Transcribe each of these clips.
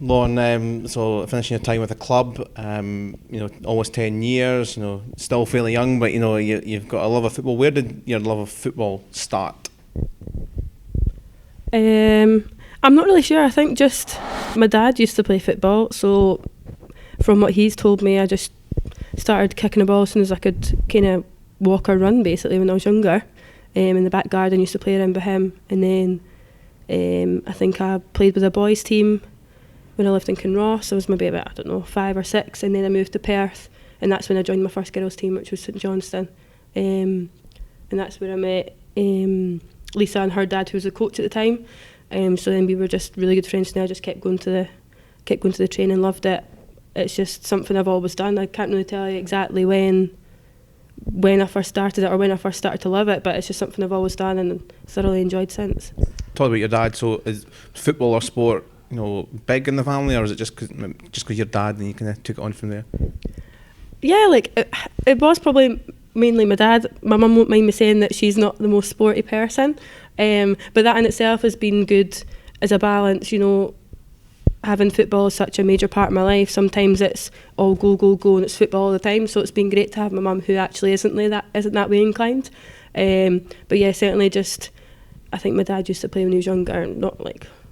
Lauren, so finishing your time with the club, almost 10 years, still fairly young, but you've got a love of football. Where did your love of football start? I'm not really sure. I think just my dad used to play football, so from what he's told me, I just started kicking a ball as soon as I could kind of walk or run, basically, when I was younger. In the back garden, used to play around with him, and then I think I played with a boys' team when I lived in Kinross. I was maybe about, 5 or 6, and then I moved to Perth, and that's when I joined my first girls' team, which was St Johnstone. And that's where I met Lisa and her dad, who was the coach at the time. So then we were just really good friends, and I just kept going to the training, loved it. It's just something I've always done. I can't really tell you exactly when I first started it or when I first started to love it, but it's just something I've always done and thoroughly enjoyed since. Talk about your dad. So is football or sport, big in the family, or is it just because your dad and you kind of took it on from there? Yeah, it was probably mainly my dad. My mum won't mind me saying that she's not the most sporty person, but that in itself has been good as a balance. Having football is such a major part of my life. Sometimes it's all go, and it's football all the time. So it's been great to have my mum who actually isn't that way inclined. But yeah, certainly just, I think my dad used to play when he was younger, not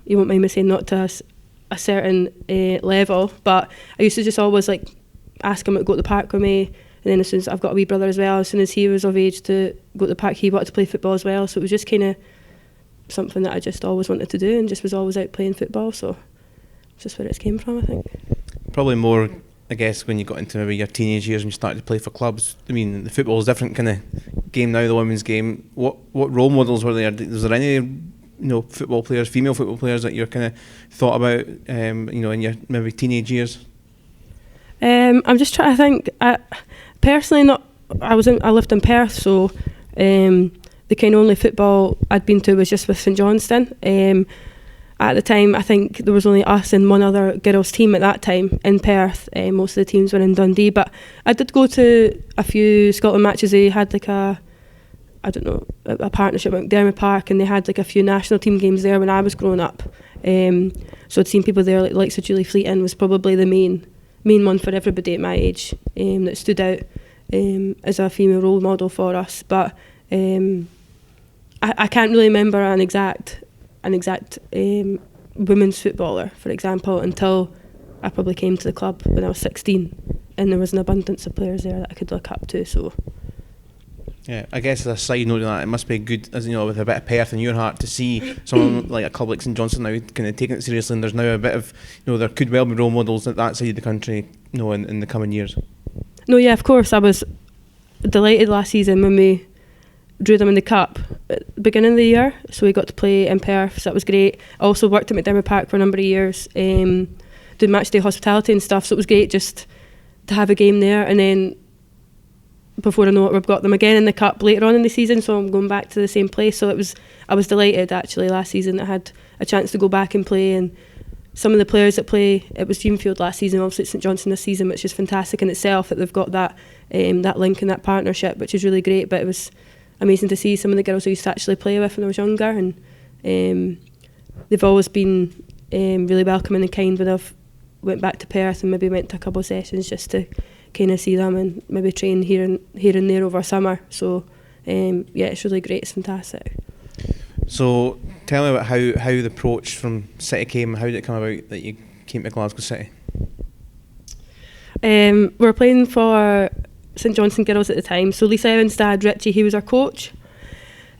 you won't mind me saying, not to a certain level, but I used to just always ask him to go to the park with me. And then as soon as I've got a wee brother as well, as soon as he was of age to go to the park, he wanted to play football as well. So it was just kind of something that I just always wanted to do, and just was always out playing football. So it's just where it came from, I think. Probably more, I guess, when you got into maybe your teenage years and you started to play for clubs. I mean, the football is a different kind of game now, the women's game. What role models were there? Was there any football players, female football players that you kind of thought about, in your maybe teenage years? I'm just trying to think. Personally, not. I lived in Perth, so the kind of only football I'd been to was just with St Johnstone. At the time, I think there was only us and one other girls' team at that time in Perth. Most of the teams were in Dundee, but I did go to a few Scotland matches. They had a partnership with McDermott Park, and they had a few national team games there when I was growing up. So I'd seen people there, like so Julie Fleeton was probably the main one for everybody at my age, that stood out as a female role model for us. But I can't really remember an exact women's footballer, for example, until I probably came to the club when I was 16, and there was an abundance of players there that I could look up to. So yeah, I guess as a side note of that, it must be good, as with a bit of Perth in your heart, to see someone like a club like St Johnstone now kind of taking it seriously, and there's now a bit of, there could well be role models at that side of the country, in the coming years. No, yeah, of course. I was delighted last season when we drew them in the cup at the beginning of the year, so we got to play in Perth, so that was great. I also worked at McDermott Park for a number of years, doing matchday hospitality and stuff, so it was great just to have a game there. And then before I know it, we've got them again in the cup later on in the season, so I'm going back to the same place. So I was delighted actually last season that I had a chance to go back and play. And some of the players that play, it was Dreamfield last season, obviously it's St Johnstone this season, which is fantastic in itself that they've got that link and that partnership, which is really great. But it was amazing to see some of the girls I used to actually play with when I was younger, and they've always been really welcoming and kind when I've went back to Perth and maybe went to a couple of sessions just to kind of see them and maybe train here and there over summer. So yeah, it's really great, it's fantastic. So tell me about how the approach from City came. How did it come about that you came to Glasgow City? We were playing for St Johnstone girls at the time, so Lisa Evans' dad Richie, he was our coach,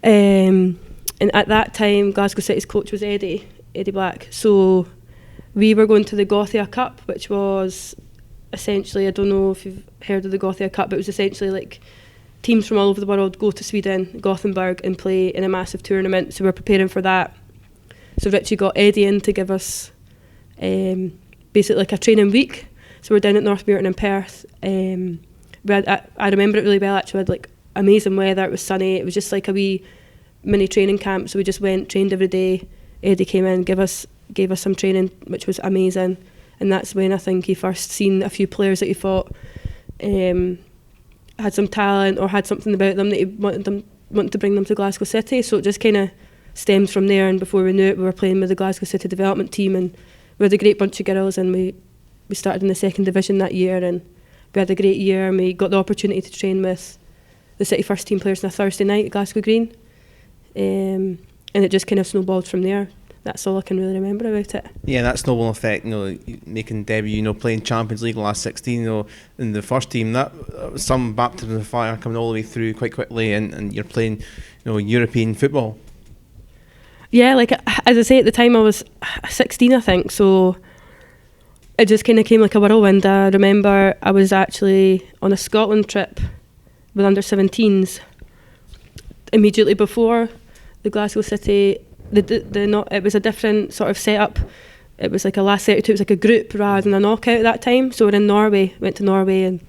and at that time Glasgow City's coach was Eddie Black. So we were going to the Gothia Cup, which was essentially, I don't know if you've heard of the Gothia Cup, but it was essentially teams from all over the world go to Sweden, Gothenburg, and play in a massive tournament. So we're preparing for that. So Richie got Eddie in to give us basically a training week. So we're down at Northmuirton in Perth. I remember it really well actually. We had amazing weather, it was sunny, it was just like a wee mini training camp. So we just went, trained every day. Eddie came in, gave us some training, which was amazing. And that's when I think he first seen a few players that he thought had some talent or had something about them that he wanted to bring them to Glasgow City. So it just kind of stemmed from there, and before we knew it we were playing with the Glasgow City development team, and we had a great bunch of girls, and we started in the second division that year, and we had a great year, and we got the opportunity to train with the City first team players on a Thursday night at Glasgow Green, and it just kind of snowballed from there. That's all I can really remember about it. Yeah, that snowball effect, making debut, playing Champions League last 16, in the first team, that was some baptism of fire coming all the way through quite quickly, and you're playing, European football. Yeah, like as I say, at the time I was 16, I think, so it just kind of came like a whirlwind. I remember I was actually on a Scotland trip with under 17s immediately before the Glasgow City. It was a different sort of setup. It was like a last 32. It was like a group rather than a knockout at that time. So we're in Norway. Went to Norway, and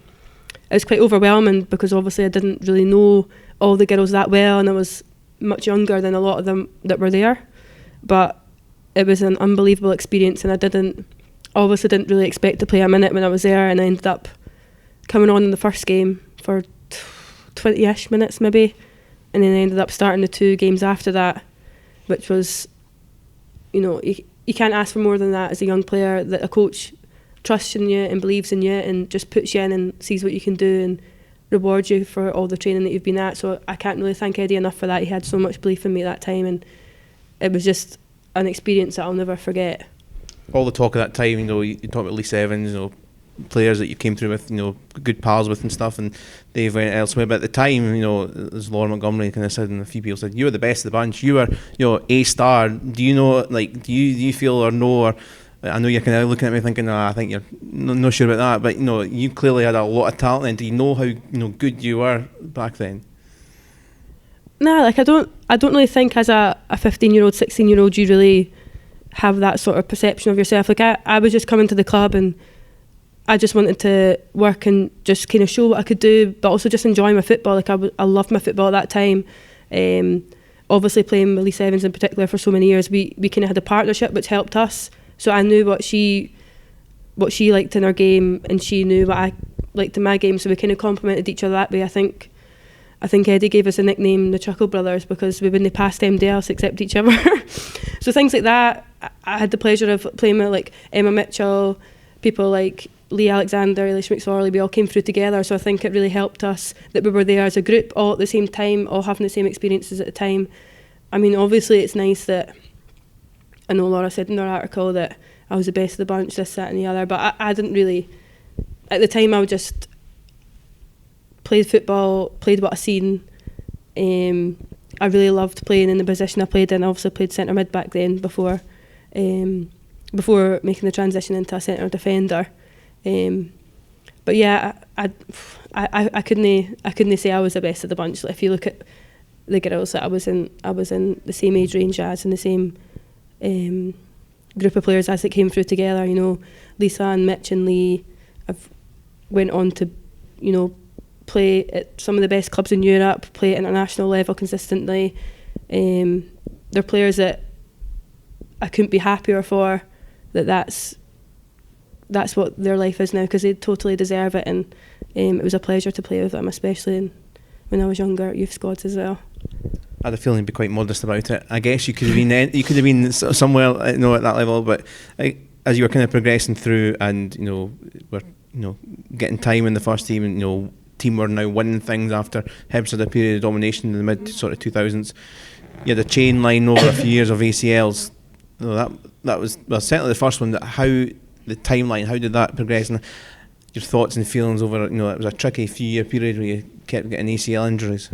it was quite overwhelming because obviously I didn't really know all the girls that well, and I was much younger than a lot of them that were there. But it was an unbelievable experience, and I didn't really expect to play a minute when I was there, and I ended up coming on in the first game for 20-ish minutes maybe, and then I ended up starting the 2 games after that, which was, you can't ask for more than that as a young player, that a coach trusts in you and believes in you and just puts you in and sees what you can do and rewards you for all the training that you've been at. So I can't really thank Eddie enough for that. He had so much belief in me at that time, and it was just an experience that I'll never forget. All the talk of that time, you talk about Lisa Evans, players that you came through with, good pals with and stuff, and they went elsewhere. But at the time, as Laura Montgomery kind of said, and a few people said, you were the best of the bunch. You were, a star. Do you know, do you feel or know, or I know you're kind of looking at me thinking, I think you're not sure about that, but you clearly had a lot of talent. And do you know how good you were back then? Nah, like I don't really think as a 15-year-old, 16-year-old you really have that sort of perception of yourself. Like I was just coming to the club, and I just wanted to work and just kind of show what I could do, but also just enjoy my football. Like I loved my football at that time. Obviously playing with Lisa Evans in particular for so many years, we kind of had a partnership which helped us. So I knew what she liked in her game, and she knew what I liked in my game. So we kind of complemented each other that way. I think Eddie gave us a nickname, the Chuckle Brothers, because we wouldn't pass anybody else except each other. So things like that. I had the pleasure of playing with like Emma Mitchell, people like Lee Alexander, Eilish McSorley. We all came through together, so I think it really helped us that we were there as a group all at the same time, all having the same experiences at the time. I mean, obviously it's nice that, I know Laura said in her article that I was the best of the bunch, this, that and the other, but I didn't really, at the time I would just played football, played what I seen. I really loved playing in the position I played in. I obviously played centre mid back then before making the transition into a centre defender. But yeah, I couldn't say I was the best of the bunch. Like if you look at the girls that I was in the same age range as, and the same group of players as it came through together. Lisa and Mitch and Lee have went on to, play at some of the best clubs in Europe, play at international level consistently. They're players that I couldn't be happier for. That's what their life is now, because they totally deserve it, and it was a pleasure to play with them, especially when I was younger at youth squads as well. I had a feeling you'd be quite modest about it. I guess you could have been somewhere at that level, but as you were kind of progressing through, and were getting time in the first team, and team were now winning things after Hibs had a period of domination in the mid sort of 2000s. You had a chain line over a few years of ACLs. That was certainly the first one. How the timeline? How did that progress? And your thoughts and feelings over it was a tricky few year period where you kept getting ACL injuries.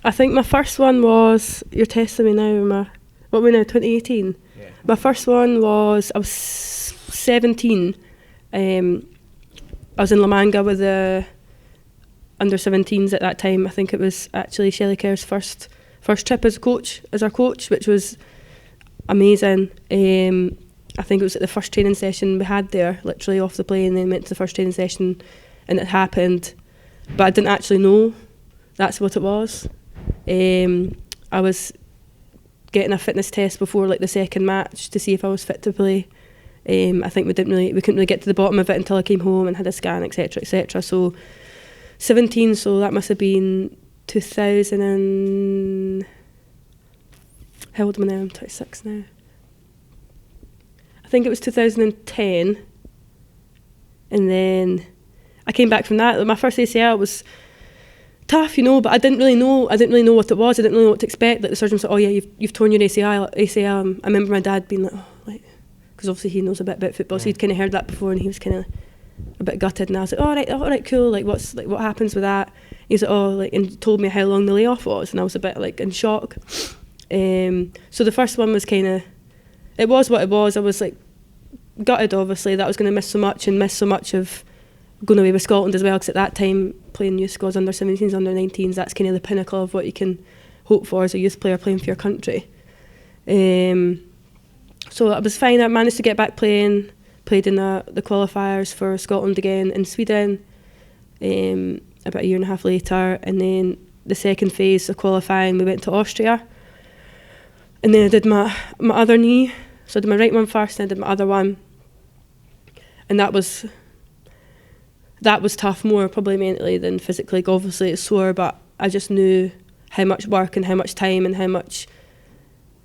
I think my first one was, you're testing me now, what are we now, 2018? Yeah. My first one was, I was 17. I was in La Manga with the under 17s at that time. I think it was actually Shelley Kerr's first trip as our coach, which was amazing. I think it was at the first training session we had there, literally off the plane, then went to the first training session, and it happened. But I didn't actually know that's what it was. I was getting a fitness test before the second match to see if I was fit to play. I think we couldn't really get to the bottom of it until I came home and had a scan, etc. So 17, so that must have been 2000 and... How old am I now? I'm 26 now. I think it was 2010, and then I came back from that. My first ACL was tough, but I didn't really know what it was. I didn't really know what to expect. Like, the surgeon said, "Oh yeah, you've torn your ACL." I remember my dad being like, "Oh," like, because obviously he knows a bit about football, so he'd kind of heard that before, and he was kind of a bit gutted. And I was like, all right, cool. Like, what happens with that?" He's like, "Oh," like, and told me how long the layoff was, and I was a bit like in shock. So the first one was it was what it was. I was like gutted, obviously, that I was going to miss so much of going away with Scotland as well, because at that time playing youth squads, under 17s, under 19s, that's kind of the pinnacle of what you can hope for as a youth player playing for your country. So I was fine. I managed to get back playing, played in the qualifiers for Scotland again in Sweden about a year and a half later, and then the second phase of qualifying we went to Austria, and then I did my other knee. So I did my right one first, then I did my other one, and that was tough, more probably mentally than physically. Like, obviously it's sore, but I just knew how much work and how much time and how much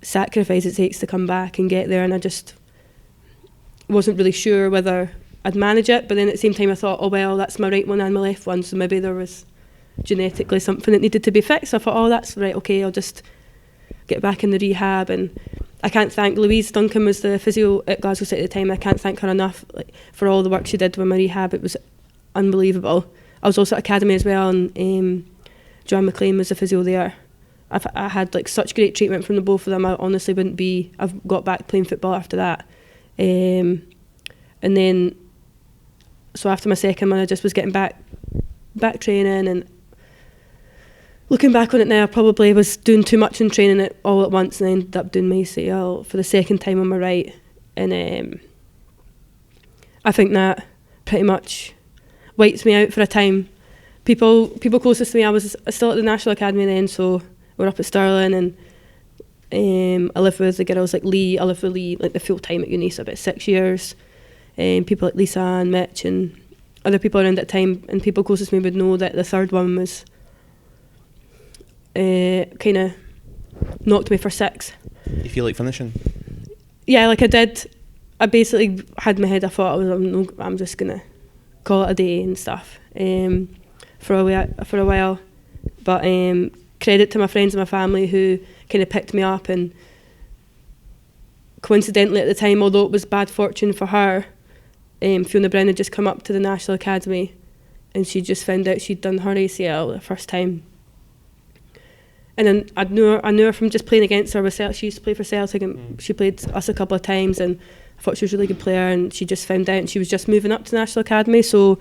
sacrifice it takes to come back and get there, and I just wasn't really sure whether I'd manage it. But then at the same time I thought, oh well, that's my right one and my left one, so maybe there was genetically something that needed to be fixed. So I thought, oh, that's right, okay, I'll just get back in the rehab. And I can't thank Louise Duncan, was the physio at Glasgow City at the time. I can't thank her enough, like, for all the work she did with my rehab. It was unbelievable. I was also at academy as well, and Joanne McLean was the physio there. I had like such great treatment from the both of them. I honestly wouldn't be. I've got back playing football after that, and then so after my second one, I just was getting back training, and looking back on it now, I probably was doing too much in training it all at once, and I ended up doing my ACL for the second time on my right, and I think that pretty much wiped me out for a time. People closest to me, I was still at the National Academy then, so we're up at Stirling, and I lived with the girls like Lee. I lived with Lee like the full time at uni, so about 6 years. People like Lisa and Mitch and other people around that time, and people closest to me would know that the third one was kind of knocked me for six. You feel like finishing? Yeah, like I did. I basically had in my head, I thought I'm just gonna call it a day and stuff for a while. But credit to my friends and my family who kind of picked me up, and coincidentally at the time, although it was bad fortune for her, Fiona Brown had just come up to the National Academy, and she just found out she'd done her ACL the first time. And then I knew her from just playing against her with Celtic. She used to play for Celtic, and she played us a couple of times, and I thought she was a really good player, and she just found out, and she was just moving up to the National Academy. So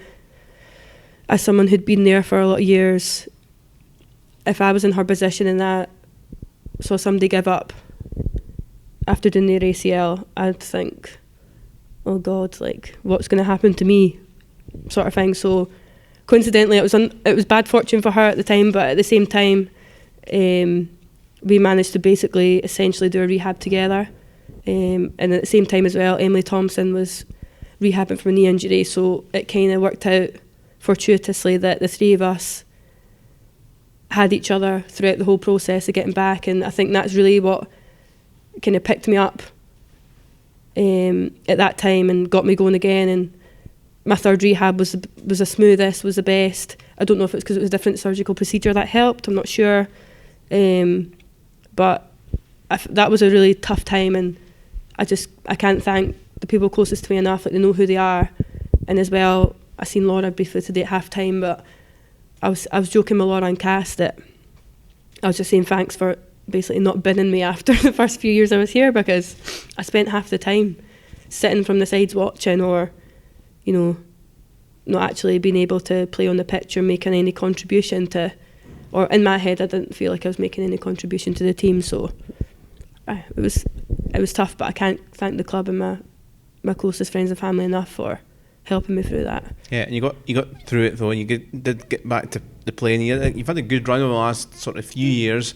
as someone who'd been there for a lot of years, if I was in her position and that saw somebody give up after doing their ACL, I'd think, oh God, like, what's going to happen to me, sort of thing. So coincidentally, it was bad fortune for her at the time, but at the same time, we managed to basically essentially do a rehab together. And at the same time as well, Emily Thompson was rehabbing from a knee injury, so it kind of worked out fortuitously that the three of us had each other throughout the whole process of getting back. And I think that's really what kind of picked me up at that time and got me going again. And my third rehab was the smoothest, was the best. I don't know if it's because it was a different surgical procedure that helped, I'm not sure. But that was a really tough time, and I can't thank the people closest to me enough. Like, they know who they are. And as well, I seen Laura briefly today at half time, but I was joking with Laura and Cass that I was just saying thanks for basically not binning me after the first few years I was here, because I spent half the time sitting from the sides watching, or not actually being able to play on the pitch or making any contribution to, or in my head I didn't feel like I was making any contribution to the team. So it was tough, but I can't thank the club and my closest friends and family enough for helping me through that. Yeah, and you got through it though, and you did get back to the playing. You've had a good run over the last sort of few years.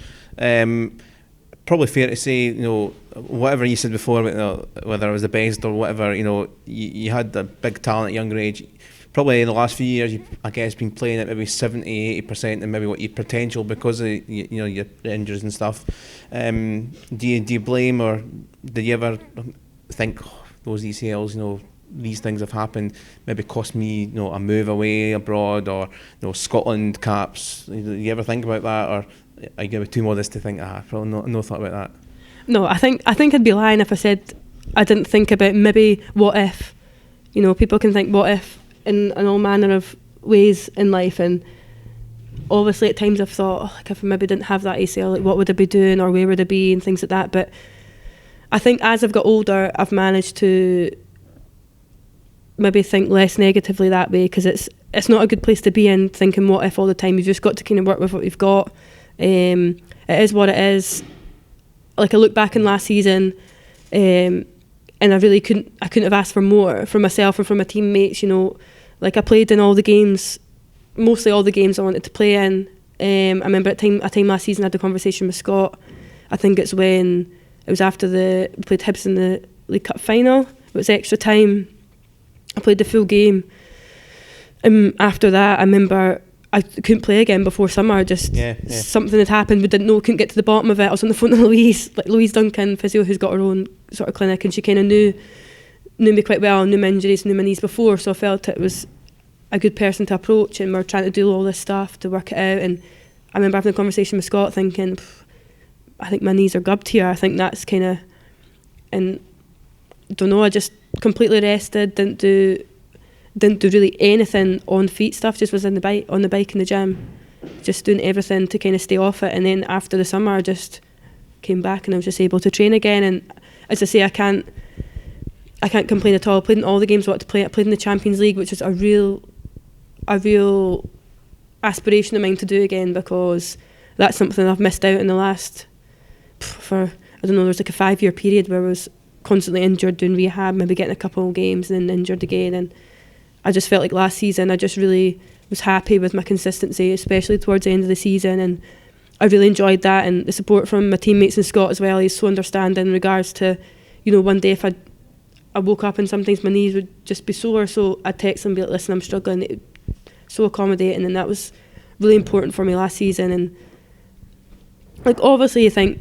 Probably fair to say, whatever you said before, whether it was the best or whatever, you had a big talent at a younger age. Probably in the last few years, I guess, been playing at maybe 70-80% and maybe what your potential because of your injuries and stuff. Do you blame, or did you ever think, those ACLs, these things have happened, maybe cost me, a move away abroad, or Scotland caps. You ever think about that, or are you too modest to think, probably no thought about that? No, I think I'd be lying if I said I didn't think about maybe what if. People can think what if in all manner of ways in life, and obviously at times I've thought, if I maybe didn't have that ACL, what would I be doing, or where would I be, and things like that. But I think as I've got older, I've managed to maybe think less negatively that way, because it's not a good place to be in, thinking what if all the time. You've just got to kind of work with what you've got. It is what it is. I look back in last season, and I really couldn't have asked for more from myself and from my teammates. I played in all the games, mostly all the games I wanted to play in. I remember at a time last season I had a conversation with Scott. I think it's when it was after we played Hibs in the League Cup final. It was extra time. I played the full game. After that, I remember I couldn't play again before summer. Something had happened. We didn't know. Couldn't get to the bottom of it. I was on the phone to Louise Duncan, physio, who's got her own sort of clinic, and she kind of knew me quite well, knew my injuries, knew my knees before. So I felt it was a good person to approach, and we're trying to do all this stuff to work it out. And I remember having a conversation with Scott, thinking, I think my knees are gubbed here. I think that's kind of, and don't know. I just completely rested. Didn't do really anything on feet stuff. Just was on the bike in the gym, just doing everything to kind of stay off it. And then after the summer, I just came back and I was just able to train again. And as I say, I can't complain at all. I played in all the games I wanted to play. I played in the Champions League, which was a real aspiration of mine to do again, because that's something I've missed out in the last, there's a 5-year period where I was constantly injured, doing rehab, maybe getting a couple of games and then injured again. And I just felt like last season I just really was happy with my consistency, especially towards the end of the season, and I really enjoyed that, and the support from my teammates and Scott as well. He's so understanding in regards to, one day if I woke up and sometimes my knees would just be sore, so I'd text him and be like, listen, I'm struggling. It, so accommodating, and that was really important for me last season. And obviously you think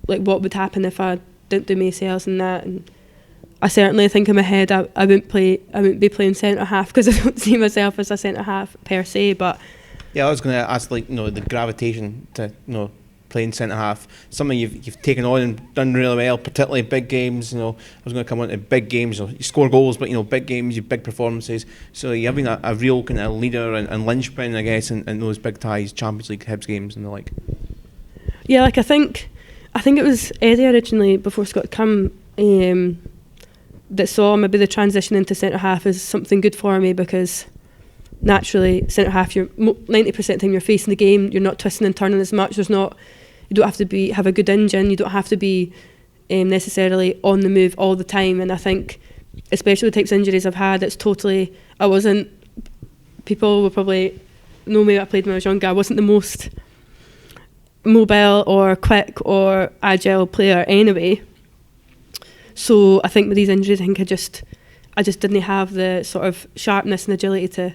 what would happen if I didn't do my ACLs and that, and I certainly think in my head I wouldn't be playing centre half, because I don't see myself as a centre half per se. But yeah, I was going to ask the gravitation to playing centre half, something you've taken on and done really well, particularly big games. I was going to come on to big games. You score goals, but big games, you big performances. So you've been a real kind of leader and linchpin, I guess, in those big ties, Champions League, Hibs games, and the like. Yeah, I think it was Eddie originally, before Scott come, that saw maybe the transition into centre half as something good for me, because naturally centre half, you're 90% of the time you're facing the game, you're not twisting and turning as much. You don't have to have a good engine, you don't have to be necessarily on the move all the time. And I think, especially the types of injuries I've had, people will probably know me, I played when I was younger, I wasn't the most mobile or quick or agile player anyway. So I think with these injuries, I just didn't have the sort of sharpness and agility to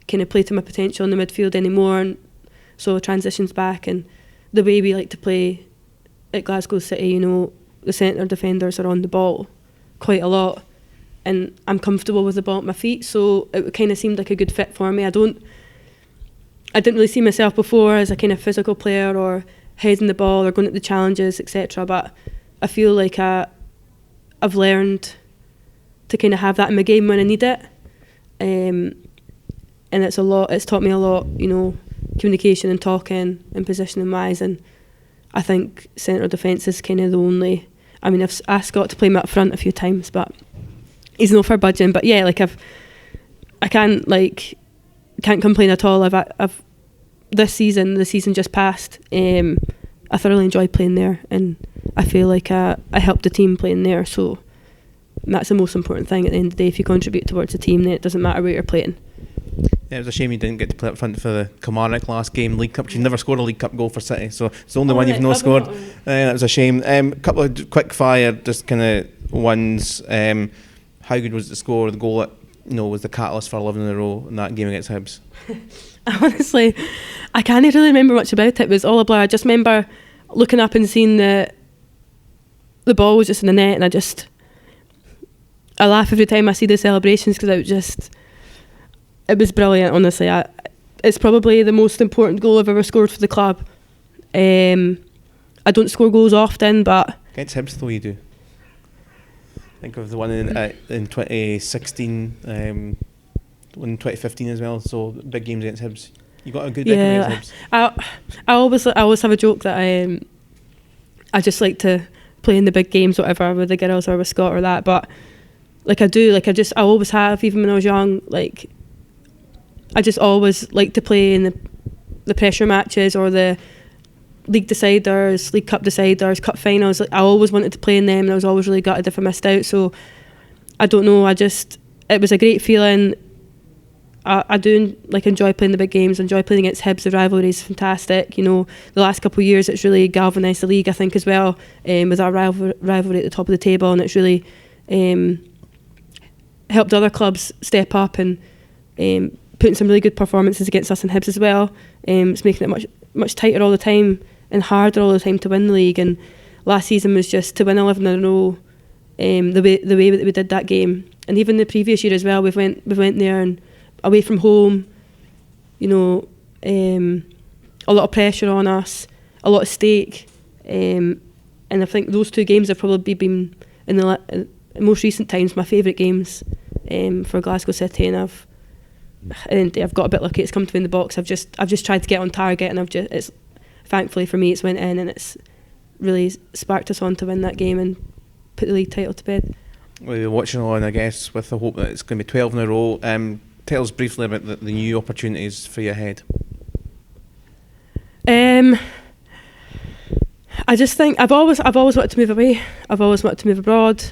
kind of play to my potential in the midfield anymore. And so transitions back, and the way we like to play at Glasgow City, the centre defenders are on the ball quite a lot, and I'm comfortable with the ball at my feet, so it kind of seemed like a good fit for me. I didn't really see myself before as a kind of physical player or heading the ball or going at the challenges, etc. But I feel like I've learned to kind of have that in my game when I need it, and it's taught me a lot, communication and talking and positioning wise. And I think centre defence is kind of the only, I've asked Scott to play me up front a few times, but he's no for budging. But yeah, I can't complain at all. I've the season just passed, I thoroughly enjoyed playing there, and I feel like I helped the team playing there, so that's the most important thing at the end of the day. If you contribute towards a team, then it doesn't matter where you're playing. Yeah, it was a shame you didn't get to play up front for the Kilmarnock last game, League Cup. You never scored a League Cup goal for City, so it's the only one you've not scored. That was a shame. A couple of quick fire, just kind of ones. How good was the score? The goal that was the catalyst for 11 in a row in that game against Hibs. Honestly, I can't really remember much about it. It was all a blur. I just remember looking up and seeing the ball was just in the net, and I laugh every time I see the celebrations because it was brilliant, honestly. It's probably the most important goal I've ever scored for the club. I don't score goals often, but... Against Hibs though you do. Think of the one in 2016, one in 2015 as well, so big games against Hibs. You got a good record against Hibs. I always have a joke that I just like to play in the big games, whatever, with the girls or with Scott or that, but like I always have, even when I was young, like I just always like to play in the pressure matches or the league deciders, League Cup deciders, cup finals. Like, I always wanted to play in them, and I was always really gutted if I missed out. So I don't know, it was a great feeling. I do enjoy playing the big games, enjoy playing against Hibs. The rivalry is fantastic. You know, the last couple of years it's really galvanised the league, I think, as well, with our rivalry at the top of the table, and it's really helped other clubs step up and putting some really good performances against us and Hibs as well. It's making it much tighter all the time and harder all the time to win the league. And last season was just to win 11 in a row, the way that we did that game, and even the previous year as well. We went there and away from home, you know, a lot of pressure on us, a lot of stake, and I think those two games have probably been in the most recent times my favourite games for Glasgow City, and I've got a bit lucky. It's come to me in the box. I've just tried to get on target, and it's thankfully for me it's went in, and it's really sparked us on to win that game and put the league title to bed. Well, you're watching on, I guess, with the hope that it's going to be 12 in a row. Tell us briefly about the new opportunities for you ahead. I just think I've always wanted to move away. I've always wanted to move abroad.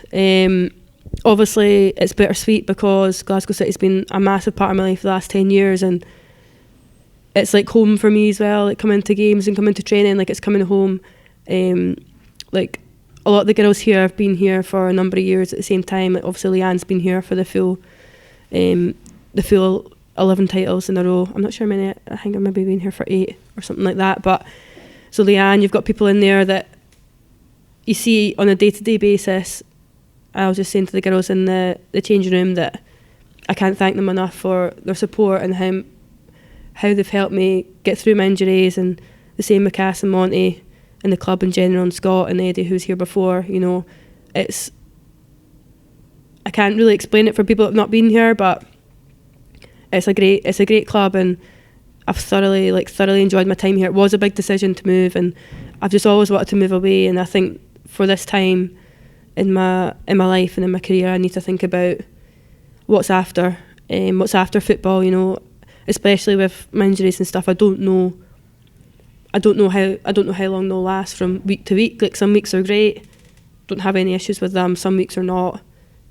Obviously, it's bittersweet because Glasgow City's been a massive part of my life the last 10 years, and it's like home for me as well. Like coming to games and coming to training, like it's coming home. Like a lot of the girls here have been here for a number of years at the same time. Like obviously, Leanne's been here for the full 11 titles in a row. I'm not sure how many. I think I've maybe been here for 8 or something like that. But so Leanne, you've got people in there that you see on a day-to-day basis. I was just saying to the girls in the changing room that I can't thank them enough for their support and how they've helped me get through my injuries, and the same with Cass and Monty and the club in general, and Scott and Eddie who's here before. You know, I can't really explain it for people that have not been here, but it's a great club, and I've thoroughly enjoyed my time here. It was a big decision to move, and I've just always wanted to move away, and I think for this time in my life and in my career, I need to think about what's after football. You know, especially with my injuries and stuff. I don't know how long they'll last from week to week. Like some weeks are great, don't have any issues with them. Some weeks are not.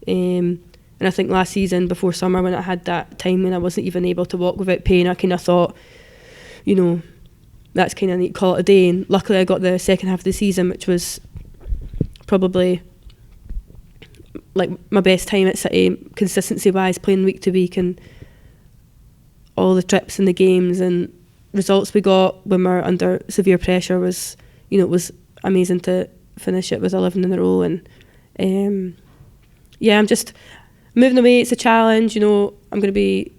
And I think last season before summer, when I had that time when I wasn't even able to walk without pain, I kind of thought, you know, that's kind of neat, call it a day. And luckily I got the second half of the season, which was probably like my best time at City, consistency wise, playing week to week, and all the trips and the games and results we got when we were under severe pressure was, you know, it was amazing to finish it with 11 in a row. And I'm just moving away. It's a challenge, you know. I'm going to be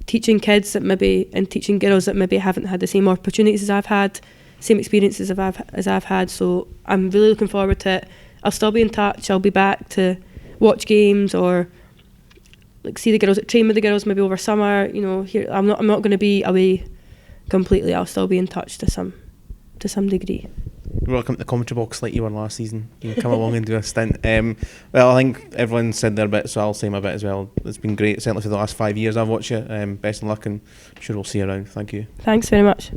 teaching kids and teaching girls that maybe haven't had the same opportunities as I've had, same experiences as I've had. So I'm really looking forward to it. I'll still be in touch. I'll be back to watch games or like see the girls, train with the girls maybe over summer. You know, here I'm not going to be away completely. I'll still be in touch to some degree. You're welcome to the commentary box like you were last season. You can come along and do a stint. Well, I think everyone said their bit, so I'll say my bit as well. It's been great, certainly for the last 5 years I've watched you. Best of luck, and I'm sure we'll see you around. Thank you. Thanks very much.